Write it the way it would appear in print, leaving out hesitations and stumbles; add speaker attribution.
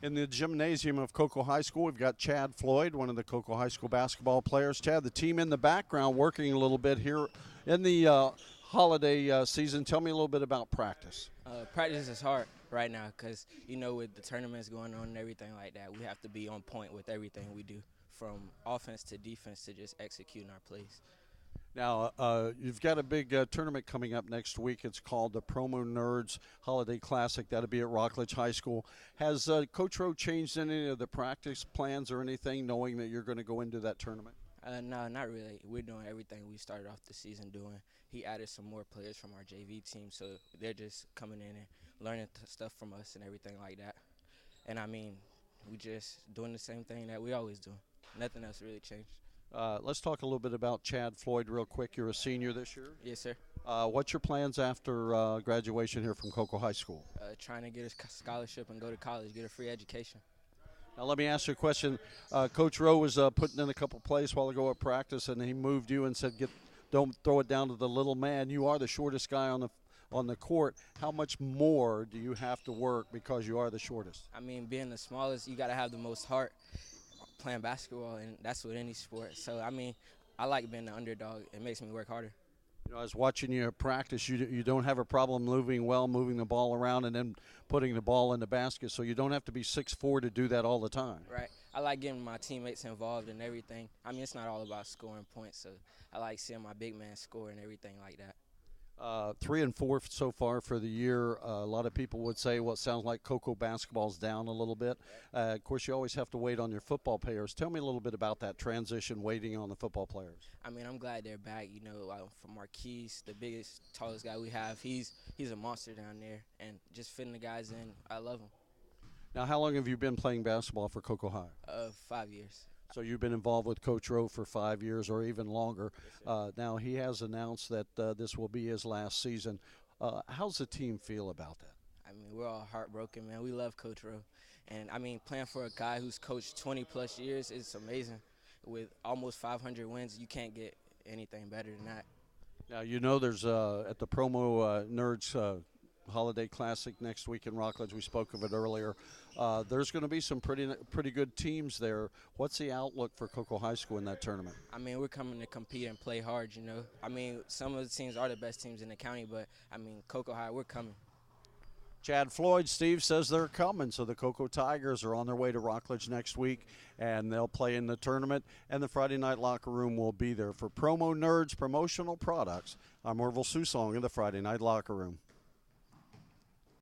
Speaker 1: In the gymnasium of Cocoa High School, we've got Chad Floyd, one of the Cocoa High School basketball players. Chad, the team in the background working a little bit here in the holiday season. Tell me a little bit about practice.
Speaker 2: Practice is hard right now because, with the tournaments going on and everything like that, we have to be on point with everything we do, from offense to defense to just executing our plays.
Speaker 1: Now, you've got a big tournament coming up next week. It's called the Promo Nerds Holiday Classic. That'll be at Rockledge High School. Has Coach Rowe changed any of the practice plans or anything, knowing that you're going to go into that tournament?
Speaker 2: No, not really. We're doing everything we started off the season doing. He added some more players from our JV team, so they're just coming in and learning stuff from us and everything like that. And, we just doing the same thing that we always do. Nothing else really changed.
Speaker 1: Let's talk a little bit about Chad Floyd real quick. You're a senior this year?
Speaker 2: Yes, sir.
Speaker 1: What's your plans after graduation here from Cocoa High School?
Speaker 2: Trying to get a scholarship and go to college, get a free education.
Speaker 1: Now let me ask you a question. Coach Rowe was putting in a couple plays a while ago at practice, and he moved you and said, "Don't throw it down to the little man." You are the shortest guy on the court. How much more do you have to work because you are the shortest?
Speaker 2: Being the smallest, you got to have the most heart playing basketball, and that's with any sport. So, I like being the underdog. It makes me work harder.
Speaker 1: I was watching you practice. You don't have a problem moving the ball around and then putting the ball in the basket, so you don't have to be 6'4" to do that all the time.
Speaker 2: Right. I like getting my teammates involved in everything. It's not all about scoring points, so I like seeing my big man score and everything like that.
Speaker 1: 3-4 so far for the year. A lot of people would say, well, it sounds like Cocoa basketball's down a little bit. Of course, you always have to wait on your football players. Tell me a little bit about that transition, waiting on the football players.
Speaker 2: I'm glad they're back. From Marquise, the biggest, tallest guy we have, he's a monster down there, and just fitting the guys in, I love him.
Speaker 1: Now, how long have you been playing basketball for Cocoa High?
Speaker 2: 5 years.
Speaker 1: So you've been involved with Coach Rowe for 5 years or even longer.
Speaker 2: Yes,
Speaker 1: now, he has announced that this will be his last season. How's the team feel about that?
Speaker 2: We're all heartbroken, man. We love Coach Rowe. And, playing for a guy who's coached 20-plus years is amazing. With almost 500 wins, you can't get anything better than that.
Speaker 1: Now, there's at the Promo Nerds Holiday Classic next week in Rockledge. We spoke of it earlier. There's going to be some pretty good teams there. What's the outlook for Cocoa High School in that tournament?
Speaker 2: We're coming to compete and play hard, some of the teams are the best teams in the county, but, Cocoa High, we're coming.
Speaker 1: Chad Floyd, Steve says they're coming, so the Cocoa Tigers are on their way to Rockledge next week, and they'll play in the tournament, and the Friday Night Locker Room will be there. For Promo Nerds Promotional Products, I'm Orville Susong in the Friday Night Locker Room.